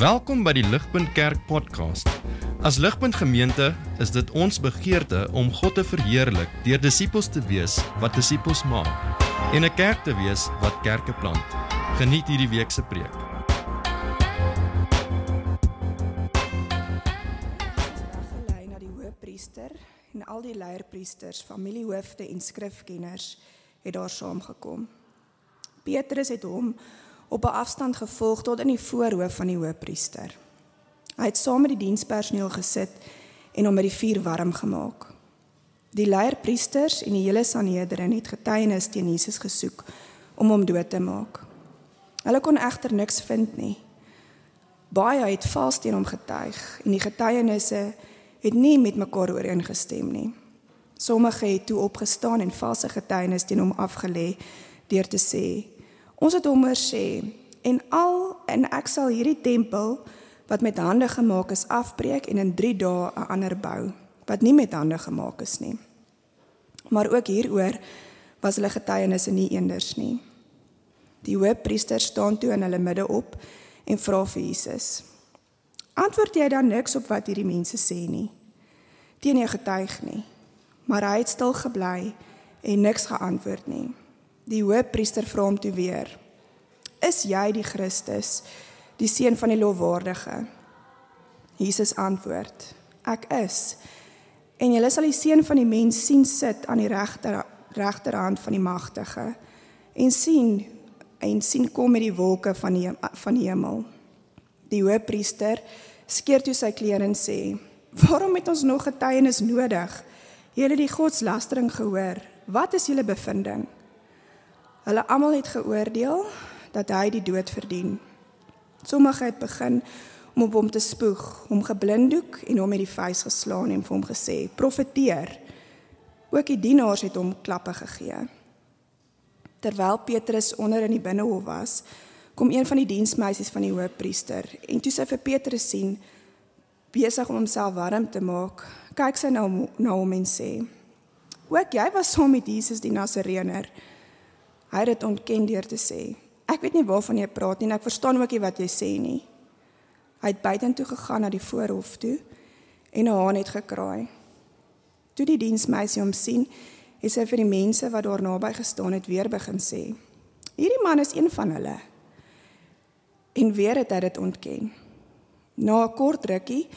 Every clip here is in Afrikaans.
Welkom by die Ligpunt Kerk podcast. As Ligpunt gemeente is dit ons begeerte om God te verheerlik deur disippels te wees wat disippels maak en 'n kerk te wees wat kerke plant. Geniet hierdie week se preek. Gelei na die hoëpriester en al die leierpriesters, familiehoofde en skrifkenners het daar saamgekom. Petrus het hom op 'n afstand gevolg tot in die voorhoof van die hoëpriester. Hy het saam met die dienspersoneel gesit en hom by die vuur warm gemaak. Die leierpriesters en die hele Sanhedrin het getuienis teen Jesus gesoek om hom dood te maak. Hulle kon egter niks vind nie. Baie het vals teen hom getuig en die getuienisse het nie met mekaar ooreengestem nie. Sommige het toe opgestaan en valse getuienis teen hom afgelê deur te sê: "Ons het hom oorsê en ek sal hierdie tempel wat met hande gemaak is afbreek en in 3 dae 'n ander bou wat nie met hande gemaak is nie." Maar ook hieroor was hulle getuienisse nie eenders nie. Die hoëpriester staan toe in hulle midde op en vra vir Jesus: "Antwoord jy dan niks op wat hierdie mense sê nie? Teen jou getuig nie." Maar hy het stil gebly en niks geantwoord nie. Die hoëpriester vra hom toe weer: "Is jy die Christus, die seun van die lofwaardige?" Jesus antwoord: "Ek is. En julle sal die seun van die mens sien sit aan die regterhand van die magtige en sien kom met die wolke van die hemel." Die hoëpriester skeer toe sy klere en sê: "Waarom het ons nog getuienis nodig? Julle die godslastering gehoor. Wat is julle bevinding?" Hulle almal het geoordeel dat hy die dood verdien. Sommige het begin om op hom te spoeg, hom geblinddoek en hom met die vuis geslaan en vir hom gesê: "Profeteer." Ook die dienaars het hom klappe gegee. Terwyl Petrus onder in die binnehof was, kom een van die diensmeisies van die hoëpriester en toe sy vir Petrus sien, besig om homself warm te maak, kyk sy na hom en sê: "Ook jy was saam met Jesus die Nasareëner." Hy het dit ontken deur te sê: "Ek weet nie waarvan jy praat nie en ek verstaan ook nie wat jy sê nie." Hy het buitentoe gegaan na die voorhof toe en 'n haan het gekraai. Toe die diensmeisie hom sien, het sy vir die mense wat daar naby gestaan het weer begin sê: "Hierdie man is een van hulle." En weer het hy dit ontken. Na 'n kort rukkie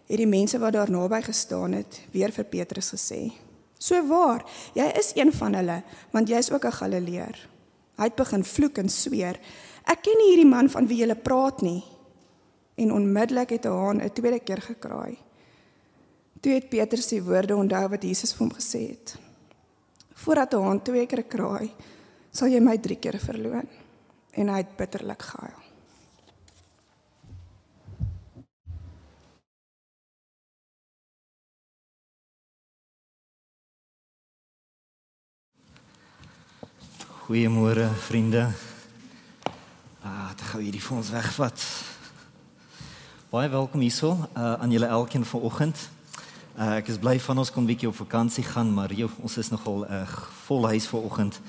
het die mense wat daar naby gestaan het weer vir Petrus gesê: "So waar, jy is een van hulle, want jy is ook 'n Galileër." Hy het begin vloek en sweer: "Ek ken nie hierdie man van wie julle praat nie." En onmiddellik het 'n haan 'n tweede keer gekraai. Toe het Petrus die woorde onthou wat Jesus vir hom gesê het: "Voordat 'n haan 2 keer kraai, sal jy my 3 keer verloon." En hy het bitterlik gehuil. Goeiemôre vriende. Ek gou hierdie vir ons wegvat. Baie welkom hierso aan julle elkeen vanoggend. Ek is bly van ons kon bietjie op vakansie gaan, maar ons is nogal vol huis vanoggend.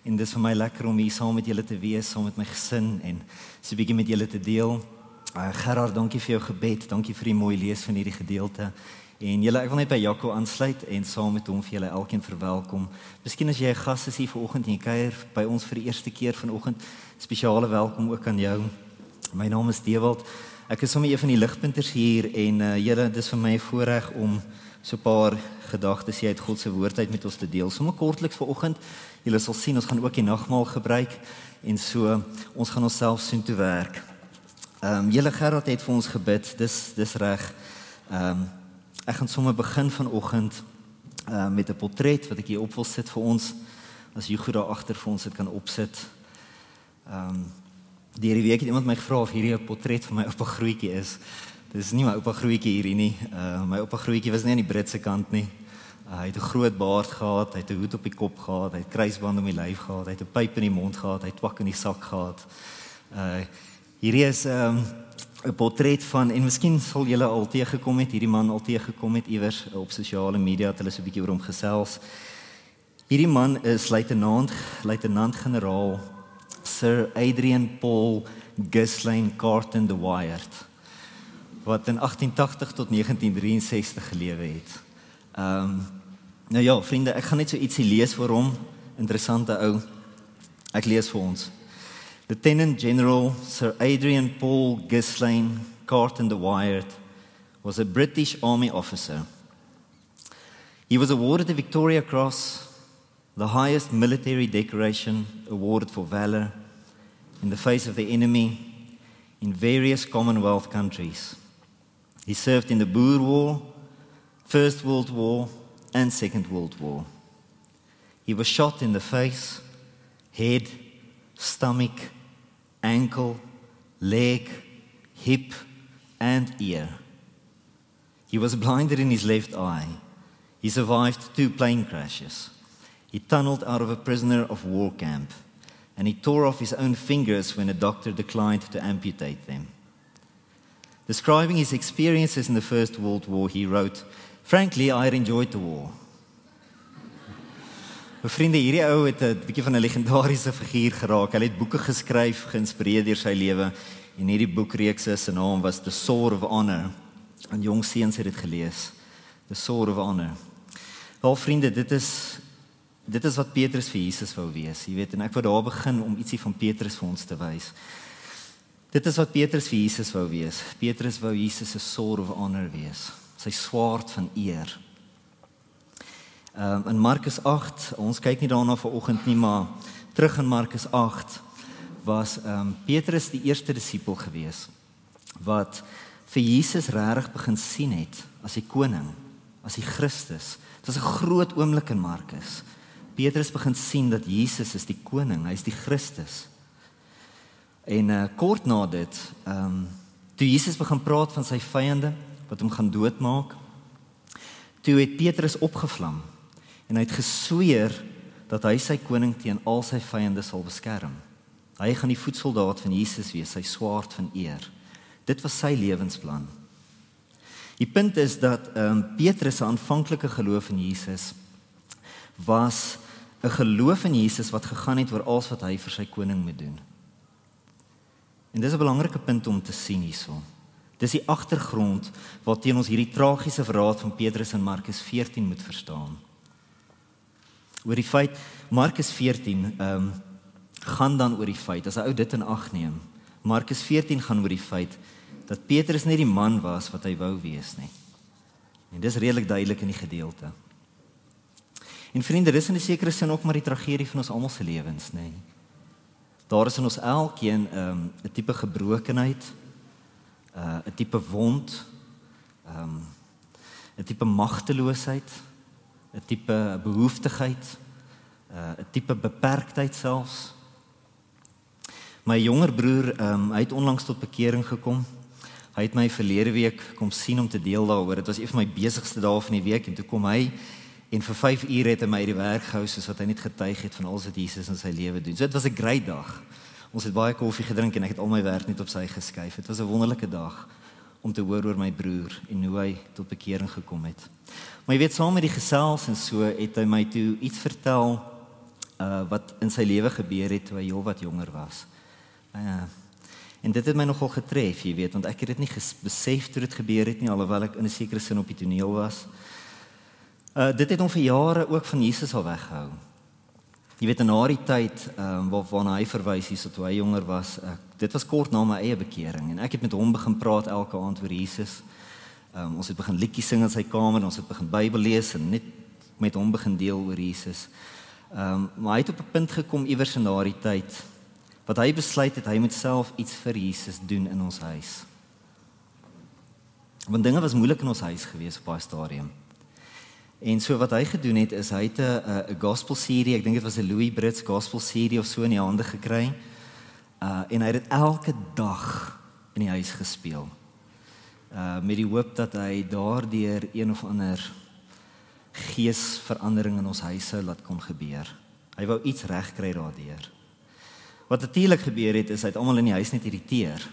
En dis vir my lekker om hier saam met julle te wees, saam met my gesin en so 'n bietjie met julle te deel. Gerard, dankie vir jou gebed, dankie vir die mooi lees van hierdie gedeelte. En julle, ek wil net by Jaco aansluit en saam met hom vir julle elkeen verwelkom. Miskien as jy 'n gas is hier vanoggend en jy kuier by ons vir die eerste keer vanoggend, spesiale welkom ook aan jou. My naam is Dewald. Ek is sommer een van die ligpunters hier en julle, dis vir my 'n voorreg om so 'n paar gedagtes hier uit God se woord uit met ons te deel. Sommer kortliks vanoggend. Julle sal sien ons gaan ook die nagmaal gebruik en so ons gaan onsself soontoe werk. Julle, Gerard het vir ons gebid. Dis reg. Ek gaan sommer begin vanoggend met 'n portret wat ek hier op wil sit vir ons, as jy goed daar agter vir ons dit kan opsit. Die week het iemand my gevra of hierdie 'n portret van my oupa Grootjie is. Dis nie my oupa Grootjie hierdie nie. My oupa Grootjie was nie aan die Britse kant nie. Hy het 'n groot baard gehad, hy het 'n hoed op die kop gehad, hy het kruisband om die lyf gehad, hy het 'n pyp in die mond gehad, hy het twak in die sak gehad. Hierdie is 'n portret van, en miskien sal julle al teëgekom het, hierdie man al teëgekom het iewers op sosiale media, het hulle so 'n bietjie oor hom gesels. Hierdie man is luitenant-generaal Sir Adrian Paul Ghislaine Carton de Wyatt. wat in 1880 tot 1963 gelewe het. Nou ja, vriende, ek gaan net so ietsie lees vir hom, interessante ou. Ek lees vir ons. Lieutenant General Sir Adrian Paul Ghislaine Carton de Wyatt was a British Army officer. He was awarded the Victoria Cross, the highest military decoration awarded for valor in the face of the enemy in various Commonwealth countries. He served in the Boer War, First World War, and Second World War. He was shot in the face, head, stomach, ankle, leg, hip, and ear. He was blinded in his left eye. He survived 2 plane crashes. He tunneled out of a prisoner of war camp, and he tore off his own fingers when a doctor declined to amputate them. Describing his experiences in the First World War, he wrote, "Frankly, I enjoyed the war." My vriende, hierdie ou het 'n bietjie van 'n legendariese figuur geraak. Hy het boeke geskryf, geïnspireer deur sy lewe, en hierdie boekreeks se naam was The Sword of Honor. En jong seuns het dit gelees. The Sword of Honor. Wel vriende, dit is wat Petrus vir Jesus wou wees, jy weet, en ek wou daar begin om ietsie van Petrus vir ons te wys. Dit is wat Petrus vir Jesus wou wees. Petrus wou Jesus se Sword of Honor wees, sy swaard van eer. In Markus 8, ons kyk nie daarna vanoggend nie, maar terug in Markus 8 was Petrus die eerste disipel gewees wat vir Jesus regtig begin sien het as die koning, as die Christus. Dit was 'n groot oomblik in Markus. Petrus begin sien dat Jesus is die koning, hy is die Christus. En kort na dit, toe Jesus begin praat van sy vyande wat hom gaan doodmaak, toe het Petrus opgevlam en hy het gesweer dat hy sy koning teen al sy vyande sal beskerm. Hy gaan die voetsoldaat van Jesus wees, sy swaard van eer. Dit was sy lewensplan. Die punt is dat Petrus se aanvanklike geloof in Jesus was 'n geloof in Jesus wat gegaan het oor alles wat hy vir sy koning moet doen. En dis 'n belangrike punt om te sien hierso. Dis die agtergrond waarteen ons hierdie tragiese verhaal van Petrus in Markus 14 moet verstaan. Oor die feit, Markus 14 gaan dan oor die feit, as 'n ou dit in ag neem, Markus 14 gaan oor die feit dat Petrus nie die man was wat hy wou wees nie. En dis redelik duidelik in die gedeelte. En vriende, dis in 'n sekere sin ook maar die tragedie van ons almal se lewens, nê. Daar is in ons elkeen 'n tipe gebrokenheid, 'n tipe wond, 'n tipe magteloosheid, 'n tipe behoeftigheid, 'n tipe beperktheid selfs. My jonger broer, hy het onlangs tot bekering gekom. Hy het my verlede week kom sien om te deel daaroor. Dit was een van my besigste dae van die week en toe kom hy en vir 5 ure het hy my uit die werk gehou soos wat hy net getuig het van alles wat Jesus in sy lewe doen. So dit was 'n great dag. Ons het baie koffie gedrink en ek het al my werk net op sy geskuif. Dit was 'n wonderlike dag om te hoor oor my broer en hoe hy tot bekering gekom het. Maar jy weet, saam met die gesels en so het hy my toe iets vertel wat in sy lewe gebeur het toe hy heel wat jonger was. En dit het my nogal getref, jy weet, want ek het dit nie besef toe dit gebeur het nie, alhoewel ek in 'n sekere sin op die toneel was. Dit het hom vir jare ook van Jesus al weggehou. Jy weet, na die tyd waarna hy verwys hier, toe hy jonger was, dit was kort na my eie bekering, en ek het met hom begin praat elke aand oor Jesus. Ons het begin liedjies sing in sy kamer, ons het begin Bybel lees, en net met hom begin deel oor Jesus. Maar hy het op 'n punt gekom iewers na die tyd, wat hy besluit het, hy moet self iets vir Jesus doen in ons huis. Want dinge was moeilik in ons huis gewees op daai stadium. En so wat hy gedoen het, is hy het 'n gospel serie, ek dink dit was 'n Louis Brits gospel serie of so in die hande gekry, en hy het dit elke dag in die huis gespeel, met die hoop dat hy daardeur een of ander geesverandering in ons huis sou laat kon gebeur. Hy wou iets regkry daardeur. Wat natuurlik gebeur het, is hy het almal in die huis net irriteer.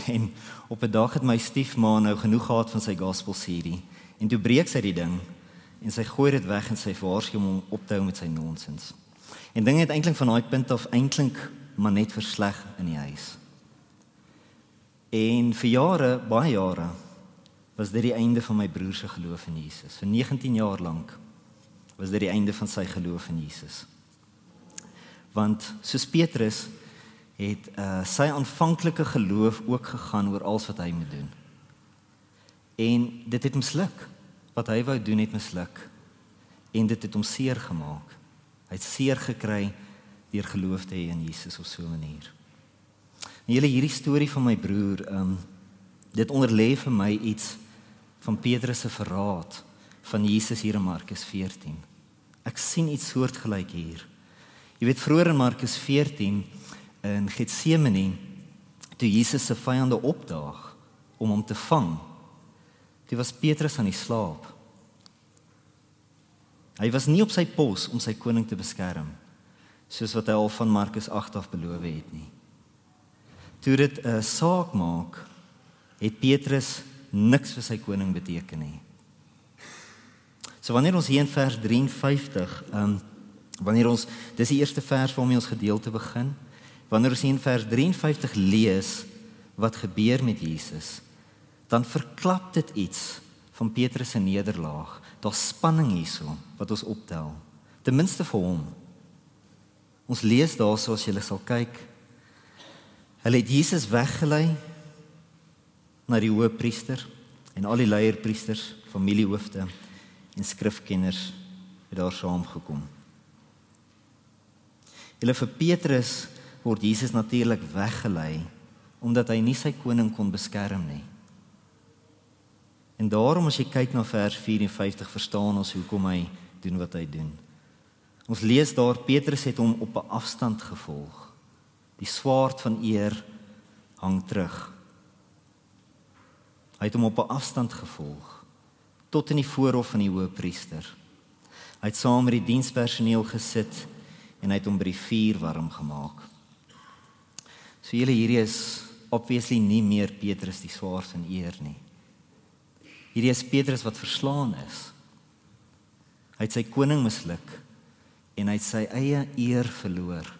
En op 'n dag het my stiefma nou genoeg gehad van sy gospel serie, en toe breek sy die ding, en sy gooi dit weg en sy waarsku hom op te hou met sy nonsens. En dinge het eintlik van daai punt af eintlik maar net versleg in die huis. En vir jare, baie jare, was dit die einde van my broer se geloof in Jesus. Vir 19 jaar lank was dit die einde van sy geloof in Jesus. Want soos Petrus het sy aanvanklike geloof ook gegaan oor alles wat hy moet doen. En dit het misluk. Wat hy wou doen het misluk. En dit het hom seer gemaak. Hy het seer gekry deur geloof te hê in Jesus op so 'n manier. En julle, hierdie storie van my broer, dit onderlê vir my iets van Petrus se verraad van Jesus hier in Markus 14. Ek sien iets soortgelyk hier. Jy weet, vroeër in Markus 14 in Getsemane, toe Jesus se vyande opdaag om hom te vang, toe was Petrus aan die slaap. Hy was nie op sy pos om sy koning te beskerm, soos wat hy al van Markus 8 af beloof het nie. Toe dit 'n saak maak, het Petrus niks vir sy koning beteken nie. So wanneer ons hier in vers 53, dis die eerste vers waarmee ons gedeelte begin, wanneer ons hier in vers 53 lees wat gebeur met Jesus, dan verklap dit iets van Petrus se nederlaag. Daar's spanning hierso wat ons optel, ten minste vir hom. Ons lees daar, soos julle sal kyk, hulle het Jesus weggelei na die hoëpriester en al die leierpriesters, familiehoofde en skrifkenners het daar saamgekom. Julle, vir Petrus word Jesus natuurlik weggelei omdat hy nie sy koning kon beskerm nie. En daarom as jy kyk na vers 54, verstaan ons hoekom hy doen wat hy doen. Ons lees daar, Petrus het hom op 'n afstand gevolg. Die swaard van eer hang terug. Hy het hom op 'n afstand gevolg, tot in die voorhof van die hoëpriester. Hy het saam met die dienspersoneel gesit en hy het hom by die vuur warm gemaak. So julle, hierdie is obviously nie meer Petrus die swaard van eer nie. Hierdie is Petrus wat verslaan is. Hy het sy koning misluk en hy het sy eie eer verloor.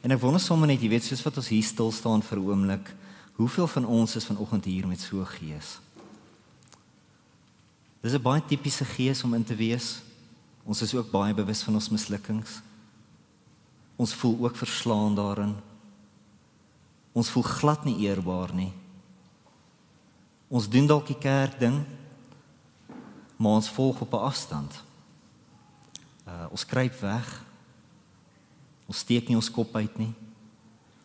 En ek wonder sommer net, jy weet, soos wat ons hier stil staan vir 'n oomblik, hoeveel van ons is vanoggend hier met so 'n gees? Dis 'n baie tipiese gees om in te wees. Ons is ook baie bewus van ons mislukkings. Ons voel ook verslaan daarin. Ons voel glad nie eerbaar nie. Ons doen dalk die kerk ding, maar ons volg op 'n afstand. Ons kruip weg. Ons steek nie ons kop uit nie.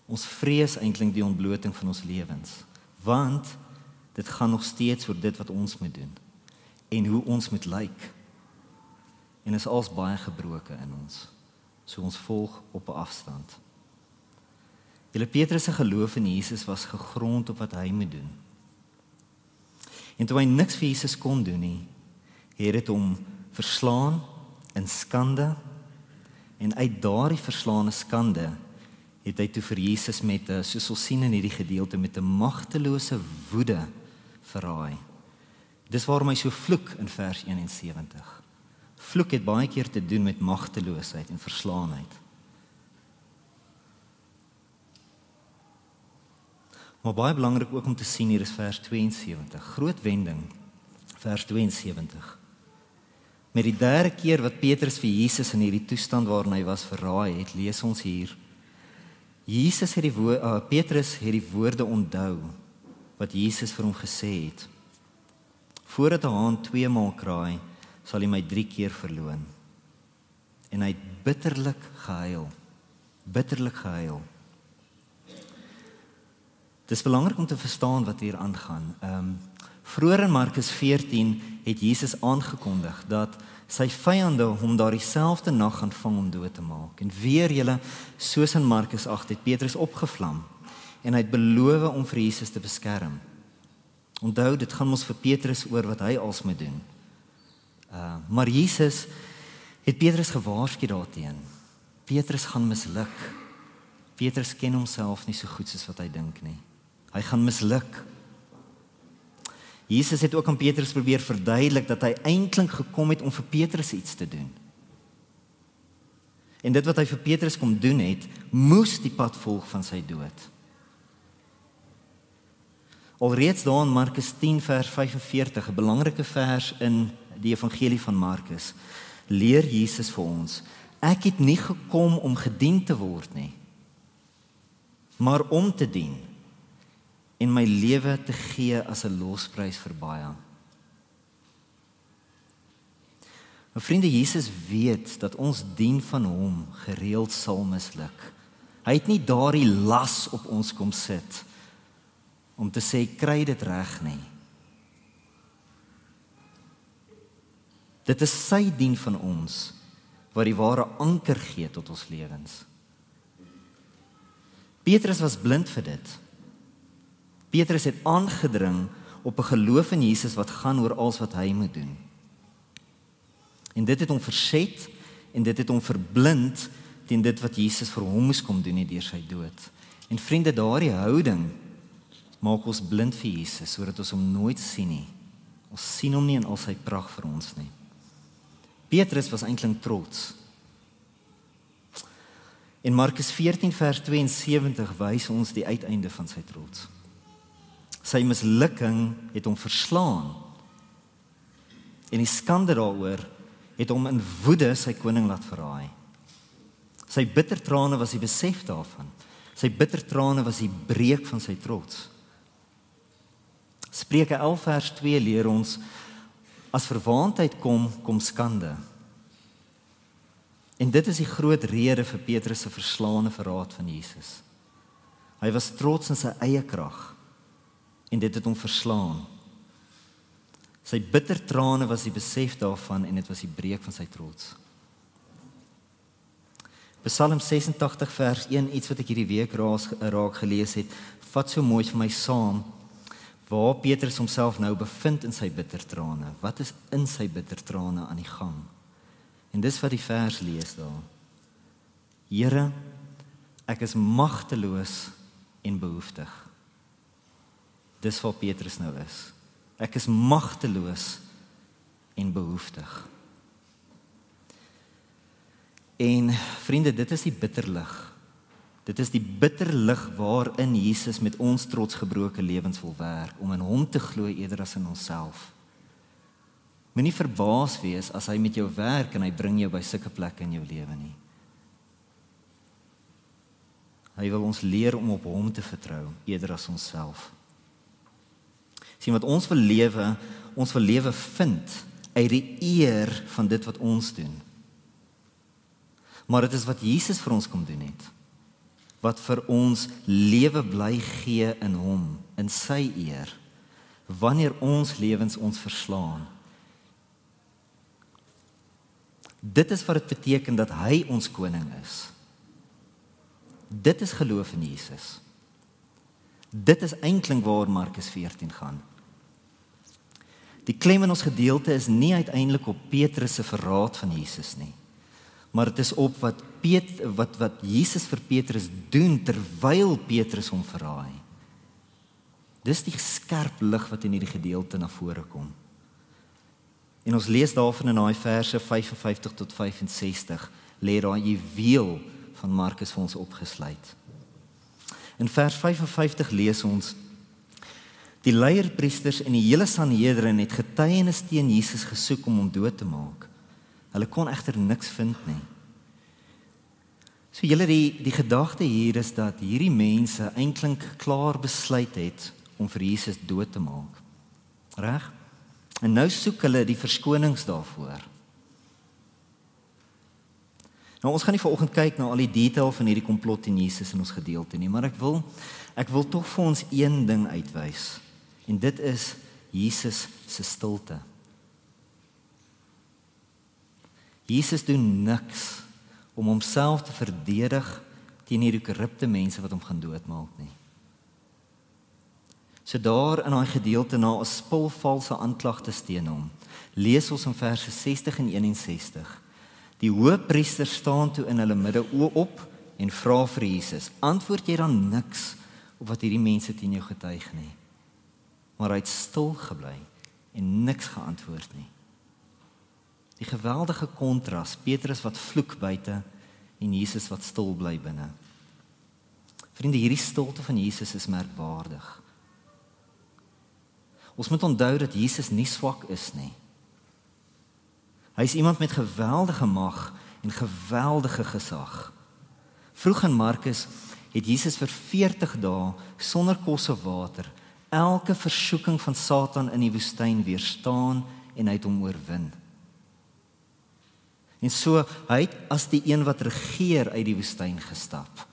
Ons vrees eintlik die ontbloting van ons lewens, want dit gaan nog steeds oor dit wat ons moet doen en hoe ons moet lyk. En is als baie gebroken in ons. So ons volg op 'n afstand. Julle, Petrus se geloof in Jesus was gegrond op wat hy moet doen. En toe hy niks vir Jesus kon doen nie, het dit hom verslaan in skande, en uit daardie verslaane skande het hy toe vir Jesus met, soos ons sien in hierdie gedeelte, met 'n magtelose woede verraai. Dis waarom hy so vloek in vers 71. Vloek het baie keer te doen met magteloosheid en verslaanheid. Maar baie belangrik ook om te sien hier is vers 72. Groot wending, vers 72. Met die derde keer wat Petrus vir Jesus in hierdie toestand waarin hy was verraai het, lees ons hier. Petrus het die woorde onthou wat Jesus vir hom gesê het. Voordat 'n haan 2 maal kraai, sal hy my 3 keer verloon. En hy het bitterlik gehuil. Bitterlik gehuil. Het is belangrik om te verstaan wat hier aangaan. Vroeër in Markus 14 het Jesus aangekondig dat sy vyande hom daardie selfde nag gaan vang om dood te maak. En weer julle, soos in Markus 8, het Petrus opgevlam en hy het beloof om vir Jesus te beskerm. Onthou, dit gaan ons vir Petrus oor wat hy als moet doen. Maar Jesus het Petrus gewaarsku daarteen. Petrus gaan misluk. Petrus ken homself nie so goed soos wat hy dink nie. Hy gaan misluk. Jesus het ook aan Petrus probeer verduidelik dat hy eintlik gekom het om vir Petrus iets te doen. En dit wat hy vir Petrus kom doen het, moes die pad volg van sy dood. Alreeds daar in Markus 10 vers 45, 'n belangrike vers in die evangelie van Markus, leer Jesus vir ons, ek het nie gekom om gedien te word nie, maar om te dien en my lewe te gee as 'n losprys vir baie. Maar vriende, Jesus weet dat ons dien van hom gereeld sal misluk. Hy het nie daardie las op ons kom sit om te sê, kry dit reg nie. Dit is sy dien van ons wat die ware anker gee tot ons lewens. Petrus was blind vir dit. Petrus het aangedring op 'n geloof in Jesus wat gaan oor alles wat hy moet doen. En dit het hom verset en dit het hom verblind teen dit wat Jesus vir hom moes kom doen deur sy dood. En vriende, daardie houding maak ons blind vir Jesus, sodat ons hom nooit sien nie. Ons sien hom nie in al sy pragt vir ons nie. Petrus was eintlik trots. En Markus 14 vers 72 wys ons die uiteinde van sy trots. Sy mislukking het hom verslaan. En die skande daaroor het hom in woede sy koning laat verraai. Sy bitter trane was die besef daarvan. Sy bitter trane was die breek van sy trots. Spreuke 11 vers 2 leer ons, as verwaandheid kom skande. En dit is die groot rede vir Petrus se verslaande verraad van Jesus. Hy was trots in sy eie krag en dit het hom verslaan. Sy bitter trane was die besef daarvan en dit was die breek van sy trots. Psalm 86 vers 1, iets wat ek hierdie week raak gelees het, vat so mooi vir my saam, waar Petrus homself nou bevind in sy bitter trane. Wat is in sy bitter trane aan die gang? En dis wat die vers lees daar. Here, ek is magteloos en behoeftig. Dis waar Petrus nou is. Ek is magteloos en behoeftig. En vriende, dit is die bitterlig. Dit is die bitterlig waarin Jesus met ons trots gebroke lewens wil werk, om in hom te glo eerder as in onsself. Moenie verbaas wees as hy met jou werk en hy bring jou by sulke plekke in jou lewe nie. Hy wil ons leer om op hom te vertrou eerder as onsself. Sien wat ons wil lewe vind uit die eer van dit wat ons doen. Maar dit is wat Jesus vir ons kom doen het, wat vir ons lewe bly gee in hom, in sy eer, wanneer ons lewens ons verslaan. Dit is wat dit beteken dat hy ons koning is. Dit is geloof in Jesus. Dit is eintlik waar Markus 14 gaan. Die klem in ons gedeelte is nie uiteindelik op Petrus se verraad van Jesus nie, maar dit is op wat Jesus vir Petrus doen terwyl Petrus hom verraai. Dis die skerp lig wat in hierdie gedeelte na vore kom. En ons lees daarvan in daai verse 55 tot 65, lê daai juweel van Markus vir ons opgesluit. In vers 55 lees ons, die leierpriesters en die hele Sanhedrin het getuienis teen Jesus gesoek om hom dood te maak. Hulle kon egter niks vind nie. So julle die gedagte hier is dat hierdie mense eintlik klaar besluit het om vir Jesus dood te maak. Reg? En nou soek hulle die verskonings daarvoor. Nou ons gaan nie vanoggend kyk na al die detail van hierdie komplot teen Jesus in ons gedeelte nie, maar ek wil tog vir ons een ding uitwys. En dit is Jesus se stilte. Jesus doen niks om homself te verdedig teen hierdie korrupte mense wat hom gaan doodmaak nie. So daar in daai gedeelte na 'n spul valse aanklagtes teen hom, lees ons in verse 60 en 61. Die hoëpriester staan toe in hulle midde op en vra vir Jesus, antwoord jy dan niks op wat hierdie mense teen jou getuig nie? Maar hy het stil gebly en niks geantwoord nie. Die geweldige kontras, Petrus wat vloek buite en Jesus wat stil bly binne. Vriende, hierdie stilte van Jesus is merkwaardig. Ons moet onthou dat Jesus nie swak is nie. Hy is iemand met geweldige mag en geweldige gesag. Vroeg in Markus het Jesus vir 40 dae sonder kos of water elke versoeking van Satan in die woestyn weerstaan en hy het hom oorwin. En so, hy het as die een wat regeer uit die woestyn gestap.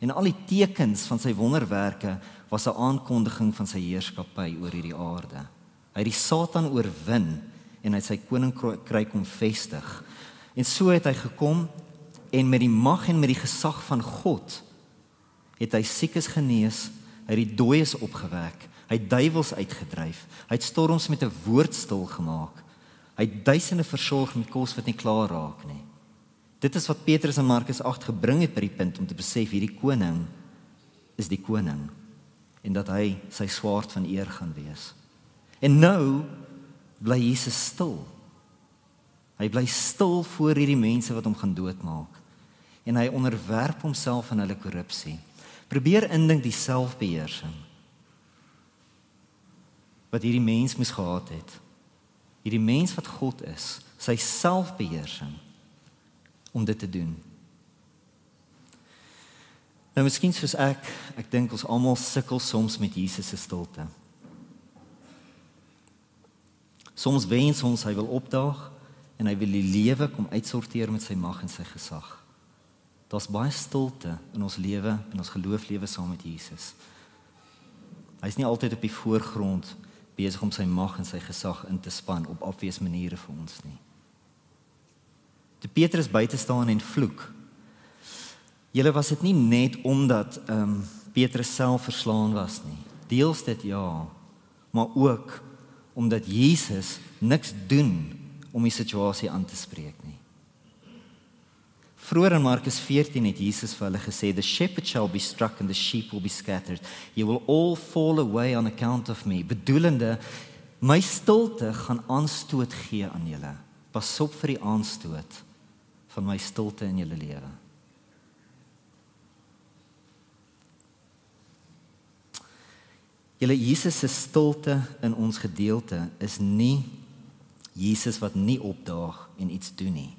En al die tekens van sy wonderwerke was 'n aankondiging van sy heerskappy oor hierdie aarde. Hy het die Satan oorwin en hy het sy koninkryk kom vestig. En so het hy gekom en met die mag en met die gesag van God het hy siekes genees, hy het die dooies opgewek, hy het duiwels uitgedryf, hy het storms met 'n woord stil gemaak, hy het duisende versorg met kos wat nie klaar raak nie. Dit is wat Petrus in Markus 8 gebring het by die punt om te besef hierdie koning is die koning en dat hy sy swaard van eer gaan wees. En nou bly Jesus stil. Hy bly stil voor hierdie mense wat hom gaan doodmaak. En hy onderwerp homself aan hulle korrupsie. Probeer indink die selfbeheersing wat hierdie mens moes gehad het. Hierdie mens wat God is, sy selfbeheersing om dit te doen. Nou miskien soos ek dink ons almal sukkel soms met Jesus se stilte. Soms wens ons hy wil opdaag en hy wil die lewe kom uitsorteer met sy mag en sy gesag. Daar's baie stilte in ons lewe, in ons geloofslewe saam met Jesus. Hy is nie altyd op die voorgrond besig om sy mag en sy gesag in te span op obvious maniere vir ons nie. Toe Petrus buite staan en vloek, julle was dit nie net omdat Petrus self verslaan was nie. Deels dit ja, maar ook omdat Jesus niks doen om die situasie aan te spreek nie. Vroeger in Markus 14 het Jesus vir hulle gesê, "The shepherd shall be struck and the sheep will be scattered. You will all fall away on account of me." Bedoelende, my stilte gaan aanstoot gee aan julle. Pas op vir die aanstoot van my stilte in julle lewe. Julle, Jesus se stilte in ons gedeelte is nie Jesus wat nie opdaag en iets doen nie.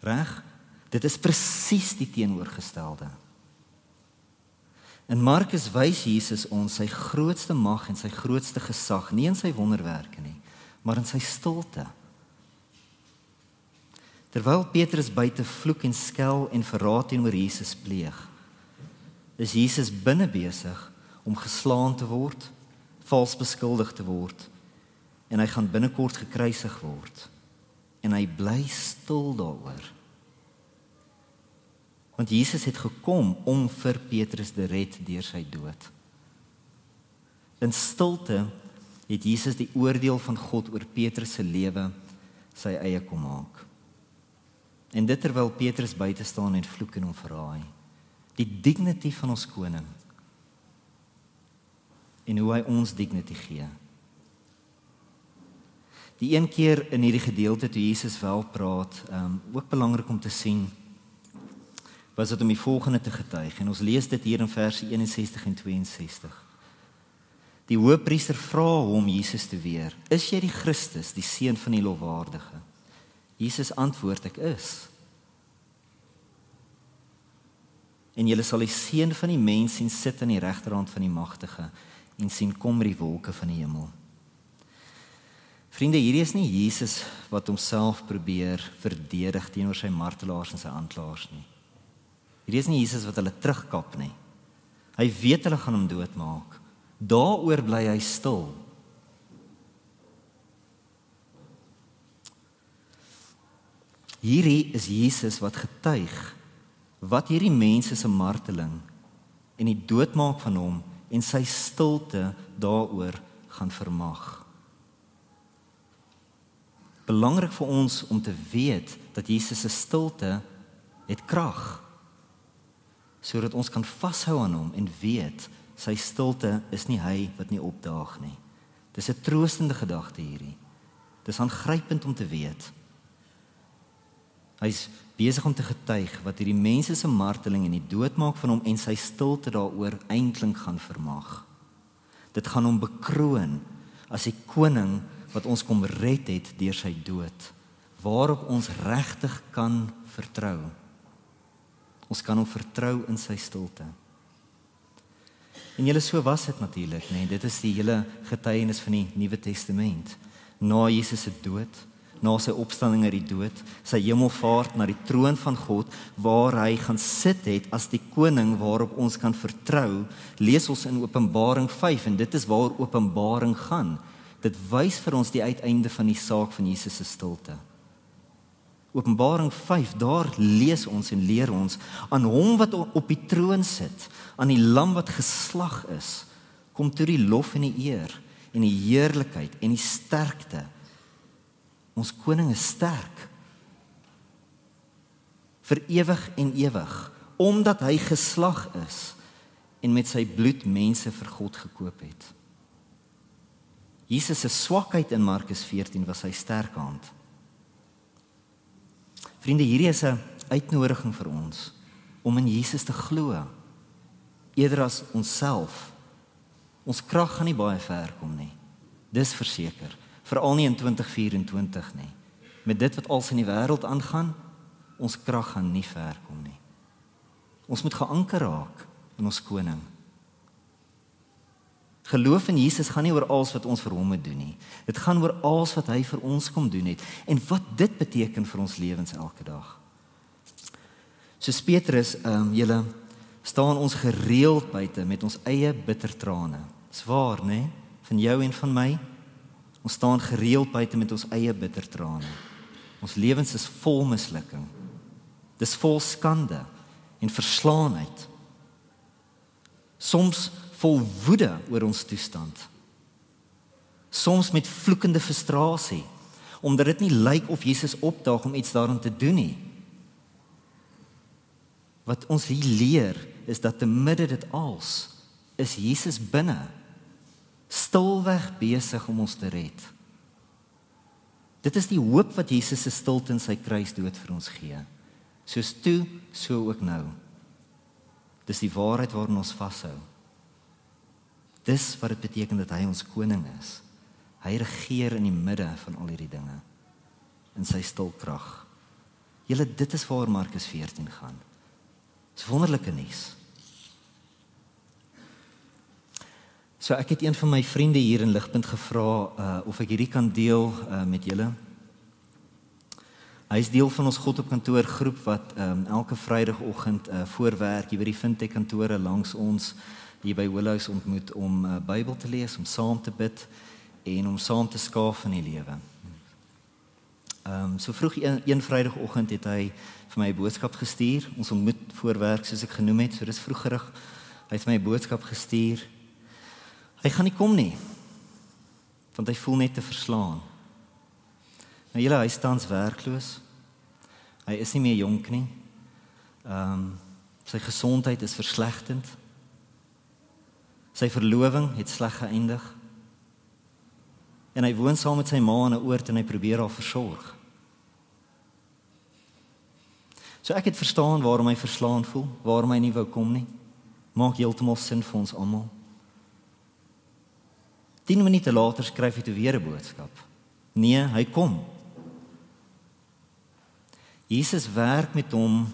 Reg? Dit is presies die teenoorgestelde. In Markus wys Jesus ons sy grootste mag en sy grootste gesag, nie in sy wonderwerke nie, maar in sy stilte. Terwyl Petrus buite vloek en skel en verraad teenoor Jesus pleeg, is Jesus binne besig om geslaan te word, vals beskuldig te word, en hy gaan binnekort gekruisig word, en hy bly stil daaroor. Want Jesus het gekom om vir Petrus te red deur sy dood. In stilte het Jesus die oordeel van God oor Petrus se lewe sy eie kom maak. En dit terwyl Petrus buite staan en vloek en hom verraai. Die dignity van ons koning. En hoe hy ons dignity gee. Die een keer in hierdie gedeelte toe Jesus wel praat, ook belangrik om te sien, was dit om die volgende te getuig. En ons lees dit hier in verse 61 en 62. Die hoëpriester vra hom, Jesus te weer, "Is jy die Christus, die seun van die lofwaardige?" Jesus antwoord, "Ek is. En julle sal die seun van die mens sien sit aan die regterhand van die magtige en sien kom met die wolke van die hemel." Vriende, hierdie is nie Jesus wat homself probeer verdedig teenoor sy martelaars en sy aanklaers nie. Hierdie is nie Jesus wat hulle terugkap nie. Hy weet hulle gaan hom doodmaak. Daaroor bly hy stil. Hierdie is Jesus wat getuig wat hierdie mense se marteling en die doodmaak van hom en sy stilte daaroor gaan vermag. Belangrik vir ons om te weet dat Jesus se stilte het krag, sodat ons kan vashou aan hom en weet sy stilte is nie hy wat nie opdaag nie. Dis 'n troostende gedagte hierdie. Dis aangrypend om te weet. Hy's besig om te getuig wat hierdie mense se marteling en die doodmaak van hom en sy stilte daaroor eintlik gaan vermag. Dit gaan hom bekroon as die koning wat ons kom red het deur sy dood, waarop ons regtig kan vertrou. Ons kan hom vertrou in sy stilte. En julle, so was dit natuurlik, nee, dit is die hele getuienis van die Nuwe Testament. Na Jesus se dood, na sy opstanding uit die dood, sy hemelvaart na die troon van God, waar hy gaan sit het as die koning waarop ons kan vertrou, lees ons in Openbaring 5, en dit is waar Openbaring gaan. Dit wys vir ons die uiteinde van die saak van Jesus se stilte. Openbaring 5, daar lees ons en leer ons aan hom wat op die troon sit, aan die lam wat geslag is, kom toe die lof en die eer en die heerlikheid en die sterkte. Ons koning is sterk vir ewig en ewig, omdat hy geslag is en met sy bloed mense vir God gekoop het. Jesus se swakheid in Markus 14 was sy sterke hand. Vriende, hierdie is 'n uitnodiging vir ons om in Jesus te glo, eerder as onsself. Ons krag gaan nie baie ver kom nie. Dis verseker, veral nie in 2024 nie. Met dit wat als in die wêreld aangaan, ons krag gaan nie ver kom nie. Ons moet geanker raak in ons koning. Geloof in Jesus gaan nie oor alles wat ons vir hom moet doen nie. Dit gaan oor alles wat hy vir ons kom doen het en wat dit beteken vir ons lewens elke dag. Soos Petrus, julle staan ons gereeld buite met ons eie bitter trane. Dis waar, né? Van jou en van my. Ons staan gereeld buite met ons eie bitter trane. Ons lewens is vol mislukking. Dis vol skande en verslaanheid. Soms vol woede oor ons toestand. Soms met vloekende frustrasie, omdat dit nie lyk of Jesus opdaag om iets daaraan te doen nie. Wat ons hier leer, is dat te midde dit als, is Jesus binne, stilweg besig om ons te red. Dit is die hoop wat Jesus se stilte in sy kruisdood vir ons gee. Soos toe, so ook nou. Dis die waarheid waarin ons vashou. Dis wat dit beteken dat hy ons koning is. Hy regeer in die midde van al hierdie dinge, in sy stilkrag. Julle, dit is waar Markus 14 gaan. Dis wonderlike nuus. So ek het een van my vriende hier in Ligpunt gevra of ek hierdie kan deel met julle. Hy is deel van ons God op kantoor groep wat elke Vrydagoggend voor werk hier by die Fintech kantore langs ons hier by Willows ontmoet om Bybel te lees, om saam te bid en om saam te skaaf in die lewe. So vroeg een Vrydagoggend het hy vir my 'n boodskap gestuur. Ons ontmoet voor werk soos ek genoem het, so dis vroegerig. Hy het my 'n boodskap gestuur. Hy gaan nie kom nie, want hy voel net te verslaan. Nou julle, hy is tans werkloos. Hy is nie meer jonk nie. Sy gesondheid is verslegtend. Sy verloving het sleg geëindig. En hy woon saam met sy ma in 'n oord en hy probeer haar versorg. So ek het verstaan waarom hy verslaan voel, waarom hy nie wou kom nie. Maak heeltemal sin vir ons almal. 10 minute later skryf hy toe weer 'n boodskap. Nee, hy kom. Jesus werk met hom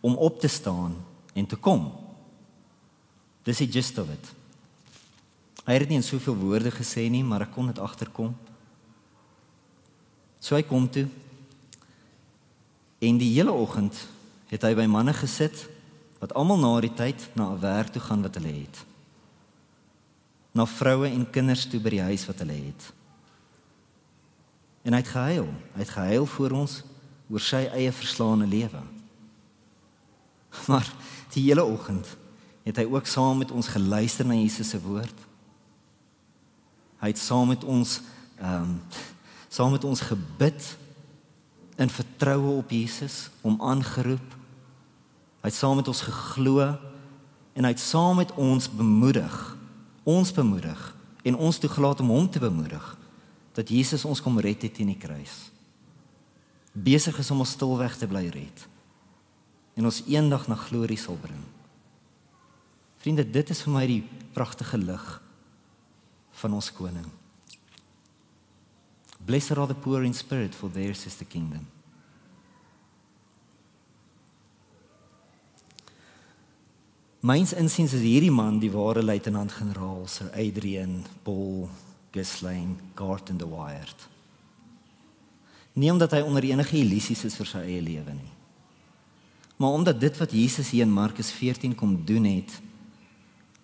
om op te staan en te kom. Dis die gist of it. Hy het dit nie in soveel woorde gesê nie, maar ek kon dit agterkom. So hy kom toe. En die hele oggend het hy by manne gesit wat almal na die tyd na 'n werk toe gaan wat hulle het. Na vroue en kinders toe by die huis wat hulle het. En hy het gehuil. Hy het gehuil voor ons oor sy eie verslaane lewe. Maar die hele oggend het hy ook saam met ons geluister na Jesus se woord. Hy het saam met ons gebid in vertroue op Jesus, om aangeroep. Hy het saam met ons geglo en hy het saam met ons bemoedig en ons toegelaat om hom te bemoedig, dat Jesus ons kom red het teen die kruis. Besig is om ons stilweg te bly red en ons eendag na glorie sal bring. Vriende, dit is vir my die pragtige lig van ons koning. Blessed are the poor in spirit, for theirs is the kingdom. Myns insiens is hierdie man die ware luitenant-generaal, Sir Adrian Paul Ghislaine Garton de Wyatt. Nie omdat hy onder enige illusies is vir sy eie lewe nie, maar omdat dit wat Jesus hier in Markus 14 kom doen het,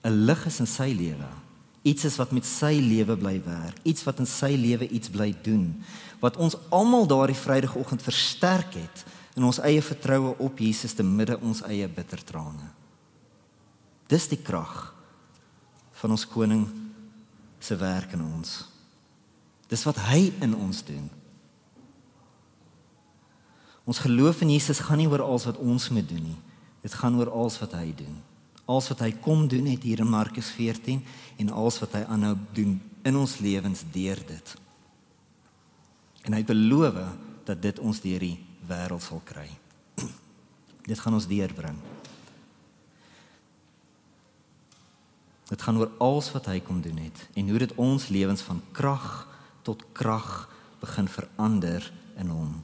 'n lig is in sy lewe. Iets is wat met sy lewe bly werk, iets wat in sy lewe iets bly doen, wat ons almal daardie Vrydagoggend versterk het in ons eie vertroue op Jesus te midde ons eie bitter trane. Dis die krag van ons koning se werk in ons. Dis wat hy in ons doen. Ons geloof in Jesus gaan nie oor alles wat ons moet doen nie. Dit gaan oor alles wat hy doen. Alles wat hy kom doen het hier in Markus 14 en alles wat hy aanhou doen in ons lewens deur dit. En hy beloof dat dit ons deur die wêreld sal kry. Dit gaan ons deurbring. Dit gaan oor alles wat hy kom doen het en hoe dit ons lewens van krag tot krag begin verander in hom.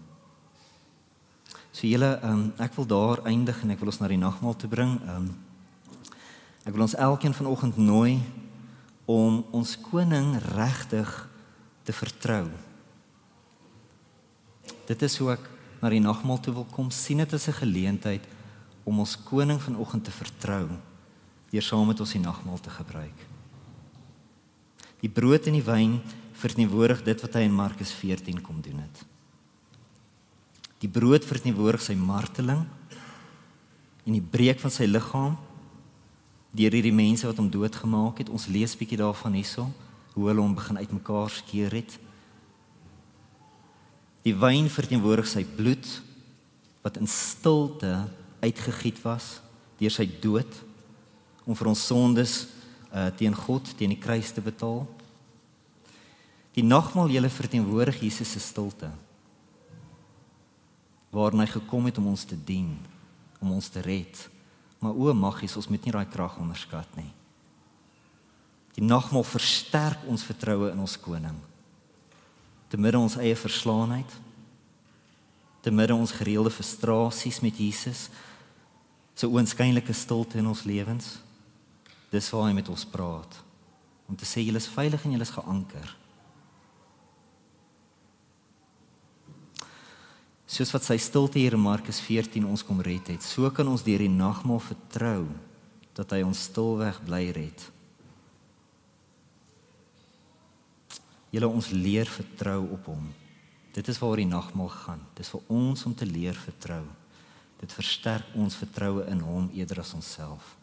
So julle, ek wil daar eindig en ek wil ons na die nagmaal toe bring. Ek wil ons elkeen vanoggend nooi om ons koning regtig te vertrou. Dit is hoe ek na die nagmaal toe wil kom, sien dit as 'n geleentheid om ons koning vanoggend te vertrou, deur saam met ons die nagmaal te gebruik. Die brood en die wyn verteenwoordig dit wat hy in Markus 14 kom doen het. Die brood verteenwoordig sy marteling en die breek van sy liggaam deur hierdie mense wat hom doodgemaak het. Ons lees bietjie daarvan hierso, hoe hulle hom begin uitmekaar skeer het. Die wyn verteenwoordig sy bloed wat in stilte uitgegiet was deur sy dood om vir ons sondes teen God, teen die kruis te betaal. Die nagmaal julle verteenwoordig Jesus se stilte, waarin hy gekom het om ons te dien, om ons te red. Maar o magies, ons moet nie daai krag onderskat nie. Die nagmaal versterk ons vertroue in ons koning. Te midde ons eie verslaanheid, te midde ons gereelde frustrasies met Jesus, so oënskynlike stilte in ons lewens. Dis waar hy met ons praat, om te sê, julle is veilig en julle is geanker. Soos wat sy stilte hier in Markus 14 ons kom red het, so kan ons deur die nagmaal vertrou, dat hy ons stilweg bly red. Julle, ons leer vertrou op hom. Dit is waar die nagmaal gaan. Dit is vir ons om te leer vertrou. Dit versterk ons vertroue in hom eerder as onsself.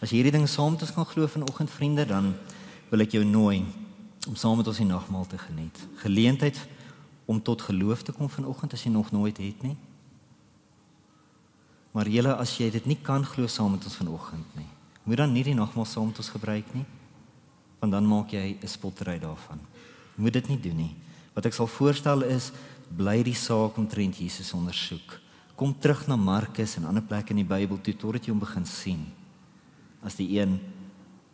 As jy hierdie ding saam met ons kan glo vanoggend, vriende, dan wil ek jou nooi om saam met ons die nagmaal te geniet. Geleentheid om tot geloof te kom vanoggend as jy nog nooit het nie. Maar julle, as jy dit nie kan glo saam met ons vanoggend nie, moet dan nie die nagmaal saam met ons gebruik nie, want dan maak jy 'n spottery daarvan. Moet dit nie doen nie. Wat ek sal voorstel is, bly die saak omtrent Jesus ondersoek. Kom terug na Markus en ander plekke in die Bybel toe, totdat jy hom begin sien as die een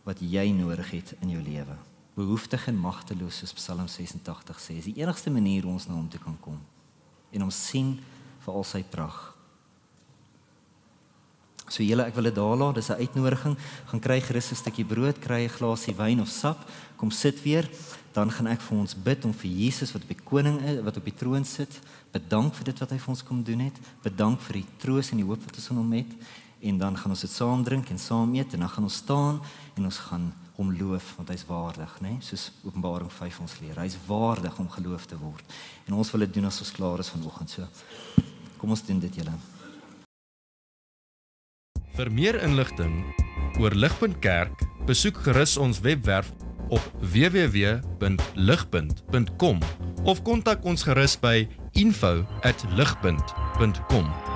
wat jy nodig het in jou lewe. Behoeftig en magteloos, soos Psalm 86 sê, is die enigste manier hoe ons na hom toe kan kom en hom sien vir al sy pragt. So julle, ek wil dit daar laat, dis 'n uitnodiging, gaan kry gerus 'n stukkie brood, kry 'n glasie wyn of sap, kom sit weer, dan gaan ek vir ons bid om vir Jesus wat op die koning is, wat op die troon sit, bedank vir dit wat hy vir ons kom doen het, bedank vir die troos en die hoop wat ons in hom het, en dan gaan ons dit saam drink en saam eet, en dan gaan ons staan en ons gaan hom loof, want hy is waardig, né? Soos Openbaring 5 ons leer, hy is waardig om geloof te word, en ons wil dit doen as ons klaar is vanoggend, so kom ons doen dit julle. Vir meer inligting oor Ligpunt Kerk, besoek gerus ons webwerf op www.ligpunt.com of kontak ons gerus by info@ligpunt.com.